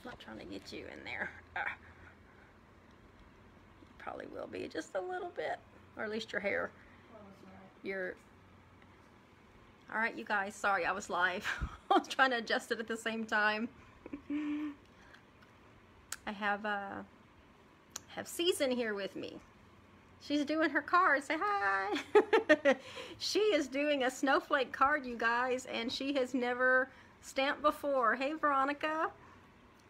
Not trying to get you in there. Probably will be just a little bit, or at least your hair. All right, you guys, sorry I was live. I was trying to adjust it at the same time. I have Season here with me. She's doing her card. Say hi. She is doing a snowflake card, you guys, and she has never stamped before. Hey, Veronica.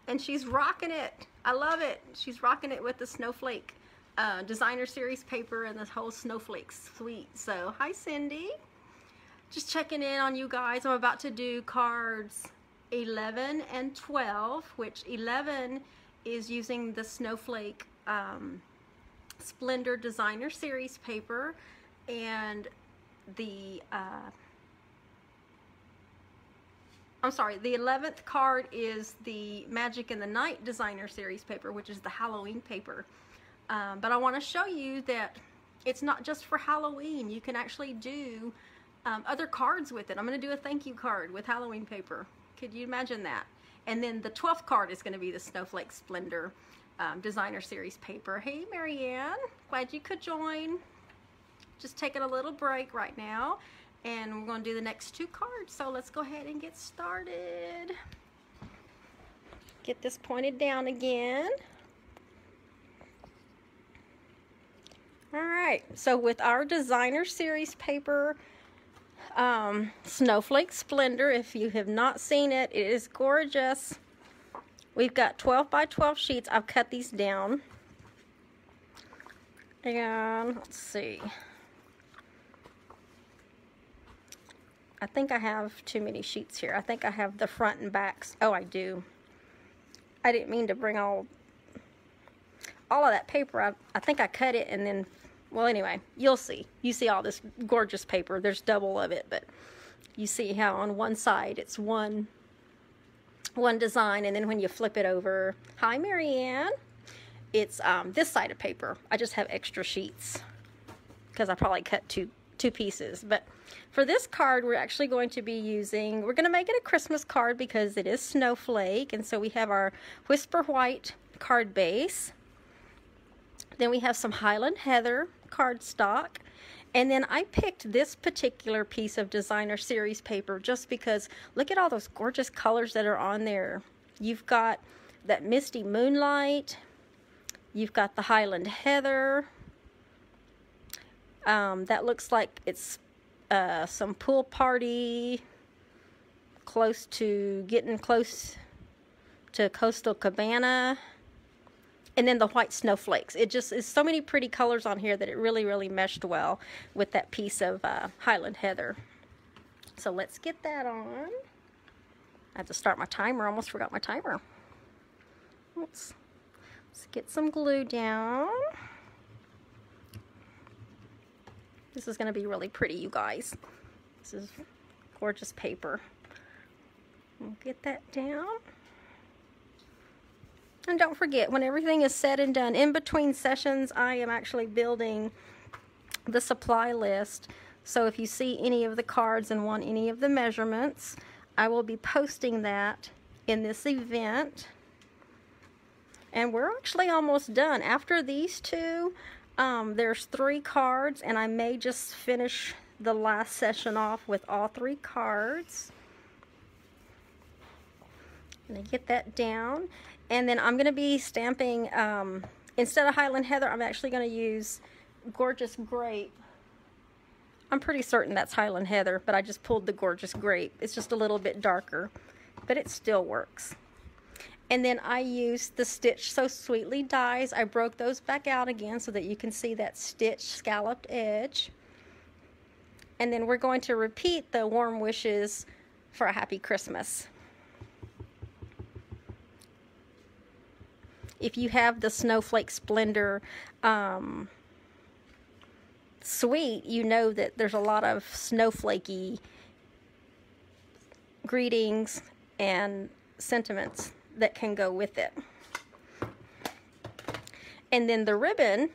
And she's rocking it. I love it. She's rocking it with the snowflake designer series paper and this whole snowflake suite. So hi, Cindy. Just checking in on you guys. I'm about to do cards 11 and 12, which 11 is using the snowflake Splendor designer series paper, and the I'm sorry, the 11th card is the Magic in the Night designer series paper, which is the Halloween paper. But I want to show you that it's not just for Halloween. You can actually do other cards with it. I'm going to do a thank you card with Halloween paper. Could you imagine that? And then the 12th card is going to be the Snowflake Splendor designer series paper. Hey, Marianne, glad you could join. Just taking a little break right now, and we're going to do the next two cards. So let's go ahead and get started. Get this pointed down again. All right, so with our designer series paper, Snowflake Splendor, if you have not seen it, it is gorgeous. We've got 12 by 12 sheets. I've cut these down. And let's see. I think I have too many sheets here. I think I have the front and backs. Oh, I do. I didn't mean to bring all of that paper. I think I cut it and then, well, anyway, you'll see. You see all this gorgeous paper. There's double of it, but you see how on one side it's one design, and then when you flip it over, hi, Marianne, it's this side of paper. I just have extra sheets because I probably cut two pieces. But for this card, we're actually going to be using, we're going to make it a Christmas card because it is snowflake, and so we have our Whisper White card base. Then we have some Highland Heather cardstock. And then I picked this particular piece of designer series paper just because look at all those gorgeous colors that are on there. You've got that Misty Moonlight. You've got the Highland Heather. That looks like it's some pool party, getting close to Coastal Cabana. And then the white snowflakes. It just is so many pretty colors on here that it really, really meshed well with that piece of Highland Heather. So let's get that on. I have to start my timer. I almost forgot my timer. Let's get some glue down. This is going to be really pretty, you guys. This is gorgeous paper. We'll get that down. And don't forget, when everything is said and done, in between sessions, I am actually building the supply list. So if you see any of the cards and want any of the measurements, I will be posting that in this event. And we're actually almost done. After these two, there's 3 cards, and I may just finish the last session off with all 3 cards. And I get that down. And then I'm going to be stamping, instead of Highland Heather, I'm actually going to use Gorgeous Grape. I'm pretty certain that's Highland Heather, but I just pulled the Gorgeous Grape. It's just a little bit darker, but it still works. And then I used the Stitch So Sweetly dies. I broke those back out again so that you can see that stitch scalloped edge. And then we're going to repeat the Warm Wishes for a Happy Christmas. If you have the Snowflake Splendor suite, you know that there's a lot of snowflakey greetings and sentiments that can go with it. And then the ribbon,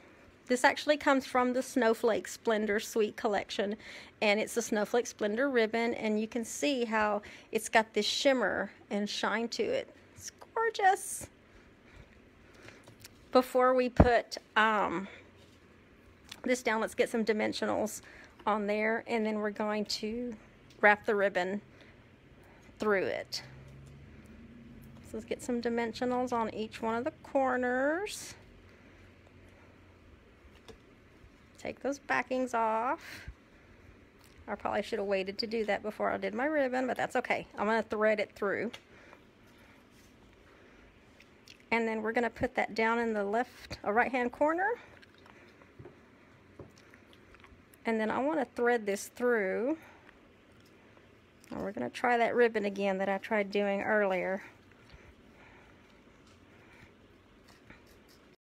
this actually comes from the Snowflake Splendor Suite collection, and it's a Snowflake Splendor ribbon, and you can see how it's got this shimmer and shine to it. It's gorgeous. Before we put this down, let's get some dimensionals on there, and then we're going to wrap the ribbon through it. So let's get some dimensionals on each one of the corners. Take those backings off. I probably should have waited to do that before I did my ribbon, but that's okay. I'm going to thread it through. And then we're going to put that down in the right hand corner. And then I want to thread this through. And we're going to try that ribbon again that I tried doing earlier.